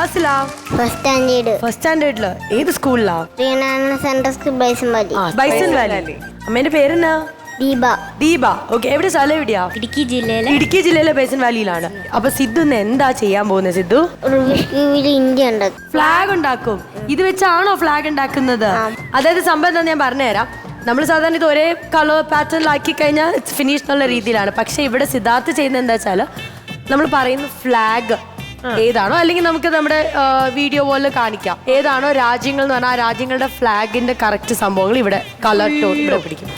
ക്ലാസ്സിലാ? ഫസ്റ്റ് സ്റ്റാൻഡേർഡില്. ഏത് സ്കൂളിലാ? ബൈസൺ വാലി. അമ്മേന്റെ പേരെന്നാ? ദീപ. ഓക്കെ, എവിടെ സ്ഥലം എവിടെയാ? ഇടുക്കി ജില്ലയിലെ ബൈസൺ വാലിയിലാണ്. അപ്പൊ സിദ്ധു എന്താ ചെയ്യാൻ പോകുന്നത്? സിദ്ധു ഫ്ലാഗ് ഉണ്ടാക്കും. ഇത് വെച്ചാണോ ഫ്ലാഗ് ഉണ്ടാക്കുന്നത്? അതായത് സംഭവം എന്താ ഞാൻ പറഞ്ഞുതരാം. നമ്മൾ സാധാരണ ഇത് ഒരേ കളർ പാറ്റേണിലാക്കി കഴിഞ്ഞാൽ ഫിനിഷ് എന്നുള്ള രീതിയിലാണ്. പക്ഷെ ഇവിടെ സിദ്ധാർത്ഥ് ചെയ്യുന്നത് എന്താ വെച്ചാൽ നമ്മൾ പറയുന്ന ഫ്ലാഗ് ഏതാണോ, അല്ലെങ്കിൽ നമുക്ക് നമ്മുടെ വീഡിയോ പോലെ കാണിക്കാം ഏതാണോ രാജ്യങ്ങൾ എന്ന് പറഞ്ഞാൽ ആ രാജ്യങ്ങളുടെ ഫ്ലാഗിന്റെ കറക്റ്റ് സംഭവങ്ങൾ ഇവിടെ കളർ ടോൺ ഇവിടെ പിടിക്കും.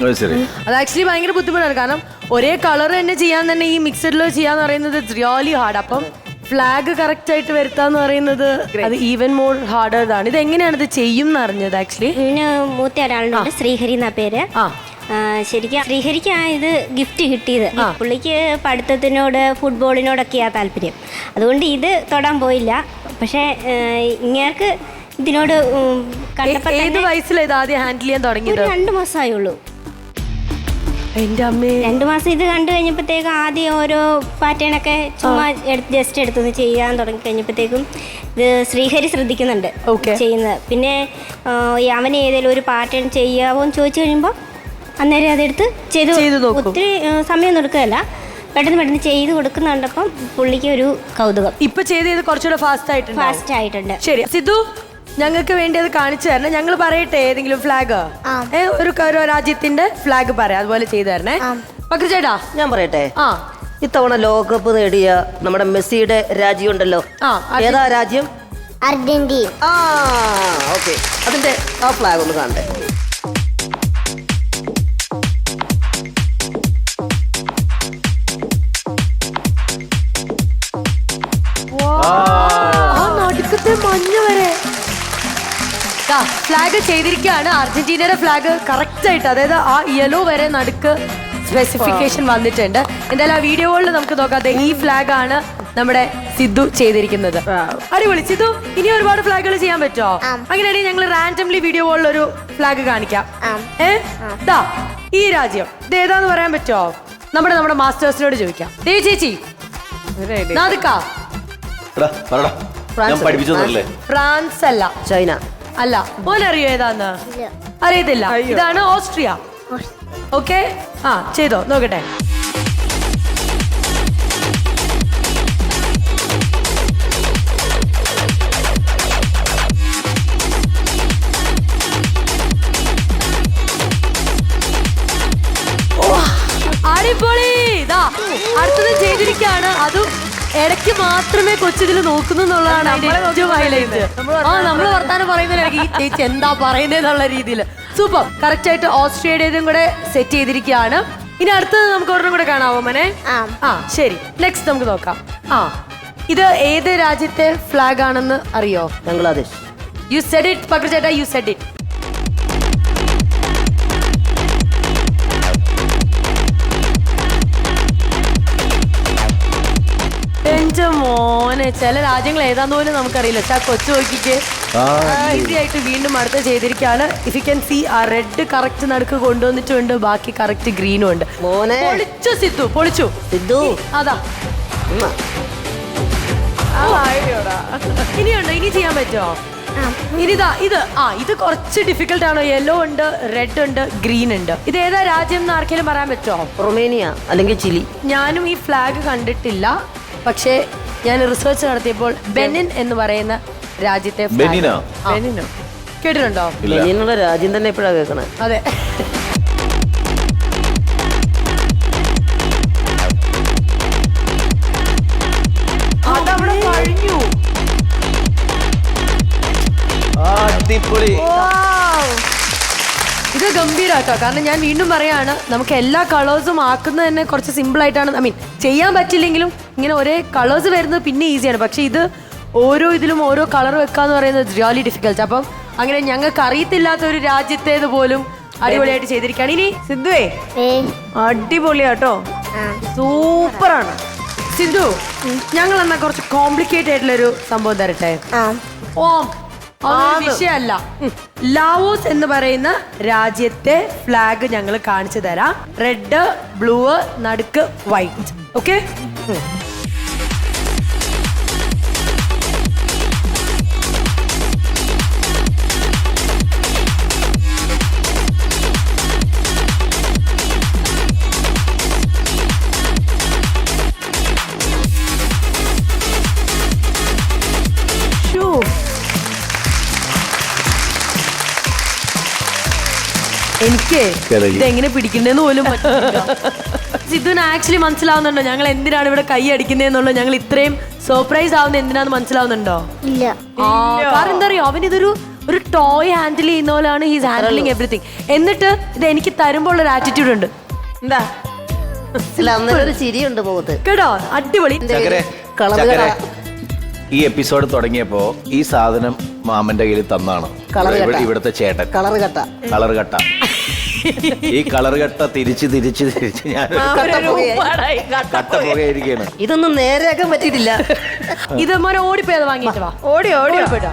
അത് ആക്ച്വലി ഭയങ്കര ബുദ്ധിമുട്ടാണ്. കാരണം ഒരേ കളർ തന്നെ ചെയ്യാൻ തന്നെ ഈ മിക്സഡിൽ ചെയ്യാന്ന് പറയുന്നത് റിയലി ഹാർഡ്. അപ്പം ഫ്ലാഗ് കറക്റ്റ് ആയിട്ട് വരുത്താന്ന് പറയുന്നത് അത് ഈവൻ മോർ ഹാർഡർ ആണ്. ഇത് എങ്ങനെയാണ് ഇത് ചെയ്യും എന്ന് അറിഞ്ഞത്? ആക്ച്വലി മൂത്ത ഒരാളുണ്ട്, ശ്രീഹരി എന്ന പേര്. ശരിക്കും ശ്രീഹരിക്കാണ് ഇത് ഗിഫ്റ്റ് കിട്ടിയത്. പുള്ളിക്ക് പഠിത്തത്തിനോട് ഫുട്ബോളിനോടൊക്കെയാണ് താല്പര്യം. അതുകൊണ്ട് ഇത് തൊടാൻ പോയില്ല. പക്ഷെ ഇങ്ങേർക്ക് ഇതിനോട് കണ്ടപ്പോൾ ഏത് വയസ്സിലാണ് ഇത് ആദ്യം ഹാൻഡിൽ ചെയ്യാൻ തുടങ്ങിയത്? 2 മാസമായുള്ളൂ. എൻ്റെ അമ്മേ, 2 മാസം ഇത് കണ്ടു കഴിഞ്ഞപ്പോഴത്തേക്കും ആദ്യം ഓരോ പാറ്റേണൊക്കെ ചുമ്മാ ജസ്റ്റ് എടുത്തൊന്ന് ചെയ്യാൻ തുടങ്ങി കഴിഞ്ഞപ്പോഴത്തേക്കും ഇത് ശ്രീഹരി ശ്രദ്ധിക്കുന്നുണ്ട് ചെയ്യുന്നത്. പിന്നെ അവന് ഏതെങ്കിലും ഒരു പാറ്റേൺ ചെയ്യാവോ എന്ന് ചോദിച്ചു കഴിയുമ്പോൾ അന്നേരം അതെടുത്ത് ചെയ്ത് ഒത്തിരി സമയം എടുക്കുകയല്ല, പെട്ടെന്ന് ചെയ്ത് കൊടുക്കുന്നുണ്ടപ്പം പുള്ളിക്ക് ഒരു കൗതുകം. ഇപ്പൊ ചെയ്ത് കുറച്ചുകൂടെ ഫാസ്റ്റ് ആയിട്ടുണ്ട്. ശരി സിദ്ധു, ഞങ്ങൾക്ക് വേണ്ടി അത് കാണിച്ചു തരണം. ഞങ്ങൾ പറയട്ടെ ഏതെങ്കിലും ഫ്ലാഗ്, ഒരു രാജ്യത്തിന്റെ ഫ്ലാഗ് പറയാം, അതുപോലെ ചെയ്തു തരണേ. ചേട്ടാ ഞാൻ പറയട്ടെ. ഇത്തവണ ലോകകപ്പ് നേടിയ നമ്മുടെ മെസ്സിയുടെ രാജ്യം ഉണ്ടല്ലോ, ഏതാ രാജ്യം? അർജന്റീന. ഓക്കെ, അതിന്റെ ആ ഫ്ലാഗ് ഒന്ന് കാണട്ടെ. മഞ്ഞ വരെ ഫ്ലാഗ് ചെയ്തിരിക്കുകയാണ്. അർജന്റീനയുടെ ഫ്ലാഗ് കറക്റ്റ് ആയിട്ട്, അതായത് ആ യെല്ലോ വരെ നടുക്ക് സ്പെസിഫിക്കേഷൻ വന്നിട്ടുണ്ട്. എന്തായാലും ആ വീഡിയോകളിൽ നമുക്ക് നോക്കാതെ ഈ ഫ്ലാഗ് ആണ് നമ്മുടെ സിദ്ധു ചെയ്തിരിക്കുന്നത്. അടിപൊളി സിദ്ധു. ഇനി ഒരുപാട് ഫ്ലാഗുകൾ ചെയ്യാൻ പറ്റുമോ? അങ്ങനെയാണെങ്കിൽ ഞങ്ങൾ റാൻഡംലി വീഡിയോകളിൽ ഒരു ഫ്ലാഗ് കാണിക്കാം. ഈ രാജ്യം ഇത് ഏതാന്ന് പറയാൻ പറ്റുമോ? നമ്മുടെ മാസ്റ്റേഴ്സിനോട് ചോദിക്കാം. ദേവി ചേച്ചി, ഫ്രാൻസ് അല്ല, ചൈന അല്ല. മോനറിയോ ഏതാന്ന്? അറിയത്തില്ല. ഇതാണ് ഓസ്ട്രിയ. ഓക്കെ, ചെയ്തോ നോക്കട്ടെ. അടിപൊളി. അടുത്തത് ചെയ്തിരിക്കുകയാണ്. അതും ഇടയ്ക്ക് മാത്രമേ കൊച്ചിതിൽ നോക്കുന്നു എന്നുള്ളതാണ് അതിന്റെ ഏറ്റവും ഹൈലൈറ്റ്. നമ്മള് വർത്താനം പറയുന്നതിനിടയ്ക്ക് ഈ ചേച്ചി എന്താ പറയുന്നതെന്നുള്ള രീതിയിൽ സൂപ്പർ. കറക്റ്റ് ആയിട്ട് ഓസ്ട്രേലിയയും കൂടെ സെറ്റ് ചെയ്തിരിക്കുകയാണ്. ഇനി അടുത്തത് നമുക്ക് ഒരെണ്ണം കൂടെ കാണാവോ മോനെ? ശരി, നെക്സ്റ്റ് നമുക്ക് നോക്കാം. ഇത് ഏത് രാജ്യത്തെ ഫ്ലാഗ് ആണെന്ന് അറിയോ? Bangladesh. You said it Pakru ചേട്ടാ, യു സെഡ് ഇറ്റ്. മോനെ, ചില രാജ്യങ്ങൾ ഏതാന്ന് പോലും നമുക്കറിയില്ല. കൊച്ചു നോക്കിക്ക് ഈസി ആയിട്ട് വീണ്ടും അടുത്ത ചെയ്തിരിക്കുകയാണ്. ഇഫ് യു ക്യാൻ സീ ആ റെഡ് കറക്റ്റ് നടുക്ക് കൊണ്ടുവന്നിട്ടുണ്ട്, ബാക്കി കറക്റ്റ് ഗ്രീനും ഉണ്ട്. പൊളിച്ചു സിദ്ധു, പൊളിച്ചു സിദ്ധു. അതാ ഇനിയുണ്ടോ? ഇനി ചെയ്യാൻ പറ്റുമോ? ഇത് കുറച്ച് ഡിഫിക്കൽട്ട് ആണോ? യെല്ലോ ഉണ്ട്, റെഡ് ഉണ്ട്, ഗ്രീൻ ഉണ്ട്. ഇത് ഏതാ രാജ്യം എന്ന് ആർക്കെങ്കിലും പറയാൻ പറ്റുമോ? റൊമേനിയ അല്ലെങ്കിൽ ചിലി. ഞാനും ഈ ഫ്ലാഗ് കണ്ടിട്ടില്ല, പക്ഷേ ഞാൻ റിസർച്ച് നടത്തിയപ്പോൾ ബെനിൻ എന്ന് പറയുന്ന രാജ്യത്തെ കേട്ടിട്ടുണ്ടോ? ബെനിനുള്ള രാജ്യം തന്നെ എപ്പോഴാ കേൾക്കണേ? അതെ. അതവിടെ കഴിഞ്ഞു. ഇത് ഗംഭീരാട്ടോ. കാരണം ഞാൻ വീണ്ടും പറയാണ്, നമുക്ക് എല്ലാ കളേഴ്സും ആക്കുന്നത് തന്നെ കുറച്ച് സിമ്പിൾ ആയിട്ടാണ്. ഐ മീൻ ചെയ്യാൻ പറ്റില്ലെങ്കിലും ഇങ്ങനെ ഒരേ കളേഴ്സ് വരുന്നത് പിന്നെ ഈസിയാണ്. പക്ഷെ ഇത് ഓരോ ഇതിലും ഓരോ കളർ വെക്കാന്ന് പറയുന്നത് റിയലി ഡിഫിക്കൽട്ട്. അപ്പം അങ്ങനെ ഞങ്ങൾക്ക് അറിയത്തില്ലാത്ത ഒരു രാജ്യത്തേത് പോലും അടിപൊളിയായിട്ട് ചെയ്തിരിക്കുകയാണ്. ഇനി സിദ്ധുവേ, അടിപൊളിയാട്ടോ, സൂപ്പറാണ്. സിദ്ധു, ഞങ്ങൾ എന്നാ കുറച്ച് കോംപ്ലിക്കേറ്റഡ് ആയിട്ടുള്ളൊരു സംഭവം തരട്ടെ. വിഷയമല്ല, ലാവോസ് എന്ന് പറയുന്ന രാജ്യത്തെ ഫ്ലാഗ് ഞങ്ങൾ കാണിച്ചു തരാം. റെഡ്, ബ്ലൂ, നടുക്ക് വൈറ്റ്. ഓക്കെ, എനിക്ക് കിളകി. ഇതെങ്ങനെ പിടിക്കണ്ടെന്ന് പോലും പറ്റില്ല. സിദ്ധുവിന് ആക്ച്വലി മനസ്സിലാവുന്നുണ്ടോ ഞങ്ങൾ എന്തിനാണ് ഇവിടെ കൈ അടിക്കുന്നതെന്നുള്ളത്? ഞങ്ങൾ ഇത്രയും സർപ്രൈസ് ആവുന്ന എന്തിനാന്ന് മനസ്സിലാവുന്നുണ്ടോ? ഇല്ല. കാരണം എന്താ അറിയോ, അവൻ ഇതൊരു ടോയ് ഹാൻഡിൽ ചെയ്യുന്ന പോലെയാണ് ഹീസ് ഹാൻഡിലിങ് എവറിത്തിങ്. എന്നിട്ട് ഇത് എനിക്ക് തരുമ്പോൾ ഉള്ള ഒരു ആറ്റിറ്റ്യൂഡ് ഉണ്ട്. എന്താ അല്ല അന്നേരം ഒരു ചിരിയുണ്ട് മുഖത്ത് കേട്ടോ, അടിപൊളി. ചക്കരെ, ചക്കരെ, ഈ എപ്പിസോഡ് തുടങ്ങിയപ്പോ ഈ സാധനം മാമന്റെ കയ്യിൽ തന്നാണ് ഇവിടുത്തെ ചേട്ടൻ. കളർ കട്ട. ഈ കളർ കട്ട തിരിച്ച് ഞാൻ കട്ട പുകയായിരിക്കാണ്. ഇതൊന്നും നേരെയാക്കാൻ പറ്റിയിട്ടില്ല. ഇത് മോനെ ഓടിപ്പോയത് വാങ്ങിയിട്ട് വാ. ഓടി പോയിട്ടോ.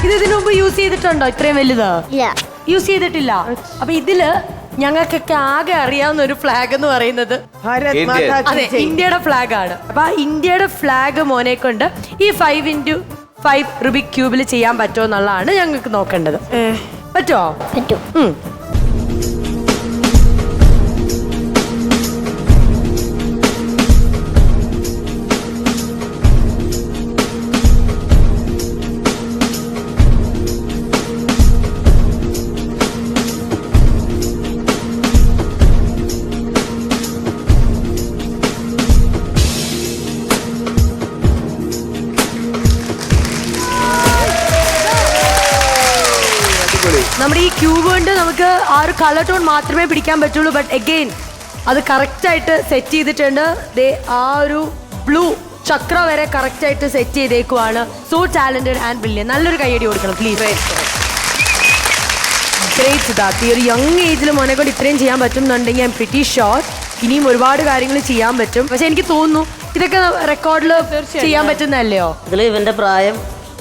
ഇത് ഇതിനു മുമ്പ് യൂസ് ചെയ്തിട്ടുണ്ടോ ഇത്രയും വലുത്? യൂസ് ചെയ്തിട്ടില്ല. അപ്പൊ ഇതില് ഞങ്ങൾക്കൊക്കെ ആകെ അറിയാവുന്ന ഒരു ഫ്ലാഗ് എന്ന് പറയുന്നത് ഭാരത് ഇന്ത്യ. മാതാ അതെ, കി ജയ്. ഇന്ത്യയുടെ ഫ്ലാഗ് ആണ്. അപ്പൊ ആ ഇന്ത്യയുടെ ഫ്ലാഗ് മോനെ കൊണ്ട് ഈ 5x5 റുബിക് ക്യൂബിൽ ചെയ്യാൻ പറ്റുമോ എന്നുള്ളതാണ് ഞങ്ങൾക്ക് നോക്കേണ്ടത്. പറ്റുമോ? പറ്റും. നമ്മുടെ ഈ ക്യൂബ് കൊണ്ട് നമുക്ക് ആ ഒരു കളർ ടോൺ മാത്രമേ പിടിക്കാൻ പറ്റുള്ളൂ. ബട്ട് അഗെയിൻ അത് കറക്റ്റ് ആയിട്ട് സെറ്റ് ചെയ്തിട്ടുണ്ട്. ദേ ആ ഒരു ബ്ലൂ ചക്ര വരെ കറക്റ്റ് ആയിട്ട് സെറ്റ് ചെയ്തേക്കുവാണ്. So talented and brilliant. നല്ലൊരു കൈയടി കൊടുക്കണം പ്ലീസ്. ഗ്രേറ്റ് സിദ്ധാർത്ഥ്. ഈ ഒരു യങ് ഏജിൽ മോനെ കൊണ്ട് ഇത്രയും ചെയ്യാൻ പറ്റുന്നുണ്ടെങ്കിൽ ഐ എം പ്രിറ്റി ഷുവർ ഇനിയും ഒരുപാട് കാര്യങ്ങൾ ചെയ്യാൻ പറ്റും. പക്ഷെ എനിക്ക് തോന്നുന്നു ഇതൊക്കെ റെക്കോർഡിൽ ചെയ്യാൻ പറ്റുന്നതല്ലയോ? ഇതിൽ ഇവന്റെ പ്രായം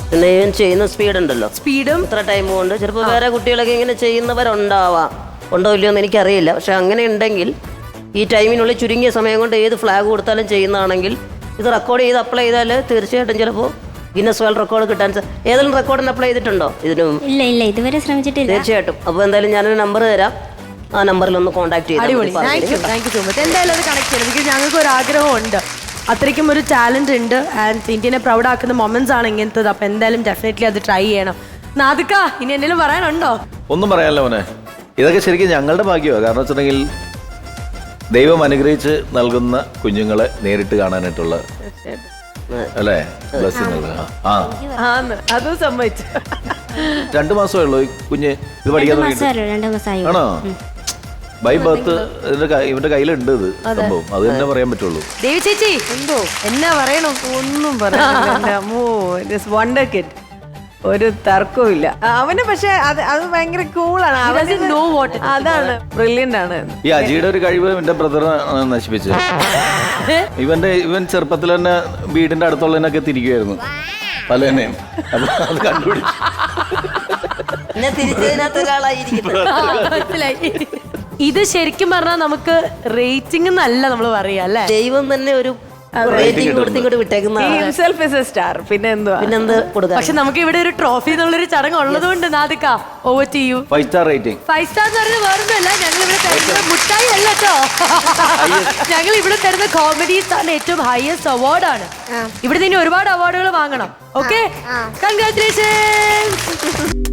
പിന്നെ ഇവൻ ചെയ്യുന്ന സ്പീഡ് ഉണ്ടല്ലോ, സ്പീഡും ഇത്ര ടൈം കൊണ്ട് ചിലപ്പോൾ വേറെ കുട്ടികളൊക്കെ ഇങ്ങനെ ചെയ്യുന്നവരുണ്ടാവാം, ഉണ്ടോ ഇല്ലയോ എന്ന് എനിക്കറിയില്ല. പക്ഷെ അങ്ങനെ ഉണ്ടെങ്കിൽ ഈ ടൈമിനുള്ളിൽ ചുരുങ്ങിയ സമയം കൊണ്ട് ഏത് ഫ്ലാഗ് കൊടുത്താലും ചെയ്യുന്നതാണെങ്കിൽ ഇത് റെക്കോർഡ് ചെയ്ത് അപ്ലൈ ചെയ്താൽ തീർച്ചയായിട്ടും ചിലപ്പോൾ ഗിന്നസ് വേൾഡ് റെക്കോർഡ് കിട്ടാൻ ഏതെങ്കിലും റെക്കോർഡിന് അപ്ലൈ ചെയ്തിട്ടുണ്ടോ ഇതിന്? ഇല്ല, ഇതുവരെ ശ്രമിച്ചിട്ടില്ല. തീർച്ചയായിട്ടും. അപ്പോൾ എന്തായാലും ഞാനൊരു നമ്പർ തരാം, ആ നമ്പറിൽ ഒന്ന് കോൺടാക്ട് അടിപൊളി. Thank you so much. എന്തായാലും അത് കണക്ട് ചെയ്യണം. ബിക്കോസ് ഞങ്ങൾക്ക് ഒരു ആഗ്രഹമുണ്ട്, അത്രയ്ക്കും ഒരു ടാലന്റ് ഉണ്ട്. ആൻഡ് ഇന്ത്യനെ പ്രൗഡ് ആക്കുന്ന മൊമെന്റ്സ് ആണ് ഇങ്ങനത്തത്. അപ്പൊ എന്തായാലും ഡെഫിനറ്റ്ലി അത് ട്രൈ ചെയ്യണം. നാദിക, ഇനി എന്തെങ്കിലും പറയാനുണ്ടോ? ഒന്നും പറയാനല്ലോ മോനെ, ഇതൊക്കെ ശരിക്കും ഞങ്ങളുടെ ഭാഗ്യമാണ്. കാരണം വെച്ചിട്ടുണ്ടെങ്കിൽ ദൈവം അനുഗ്രഹിച്ച് നൽകുന്ന കുഞ്ഞുങ്ങളെ നേരിട്ട് കാണാനായിട്ടുള്ള അല്ലേ ബ്ലെസ്സിങ്ങൾ. അതും സമ്മതിച്ചു. 2 മാസമേ ഉള്ളൂ ഈ കുഞ്ഞ് ഇത് പഠിക്കാൻ തുടങ്ങിയിട്ട്. 2 മാസമായി. ആണോ? ബൈ ബർത്ത് ഇവന്റെ കയ്യിലുണ്ട് ഇത് സംഭവം. അത് തന്നെ പറയാൻ പറ്റുള്ളൂ. ദേവി ചേച്ചി എന്തോ എന്നാ പറയണോ? ഒന്നും പറയാ. വണ്ടർ കിഡ്, ഒരു തർക്കവും ഇല്ല അവന്. പക്ഷെ അത് ഭയങ്കര കൂളാണ്. അതാണ് ബ്രില്യന്റ് ആണ്. ഈ അജിയുടെ ഒരു കഴിവ് എന്റെ ബ്രദർ നശിപ്പിച്ചത്. ഇവൻ ചെറുപ്പത്തിൽ തന്നെ വീടിന്റെ അടുത്തുള്ളതിനൊക്കെ തിരിക്കുമായിരുന്നു പല തന്നെയും. അപ്പൊ അത് കണ്ടുപിടിച്ചു. പിന്നെ തിരിച്ചതിനകത്ത് ഒരാളായിരിക്കും. ഇത് ശരിക്കും പറഞ്ഞാൽ നമുക്ക് റേറ്റിംഗ് എന്നല്ല നമ്മൾ പറയാ അല്ലേ, ദൈവം തന്നെ ഒരു റേറ്റിംഗ് കൊടുത്ത് ഇങ്ങോട്ട് വിട്ടേക്കുന്ന സ്റ്റാർ. പിന്നെ എന്തുവാ പിന്നെന്ത് കൊടുക്കാം. പക്ഷെ നമുക്ക് ഇവിടെ ഒരു ട്രോഫി എന്നുള്ളൊരു ചടങ്ങ് ഉള്ളത് കൊണ്ട് Nadika over to you. 5 star rating. 5 star എന്ന് പറയുന്നത് വേറൊന്നുമല്ല, ഞങ്ങൾ ഇവിടെ തരുന്ന മുട്ടായി അല്ല കേട്ടോ. ഞങ്ങൾ ഇവിടെ തരുന്ന കോമഡി സ്റ്റാറിന്റെ ഏറ്റവും ഹയസ്റ്റ് അവാർഡാണ്. ഇവിടെ നിന്ന് ഒരുപാട് അവാർഡുകൾ വാങ്ങണം. Okay, congratulations.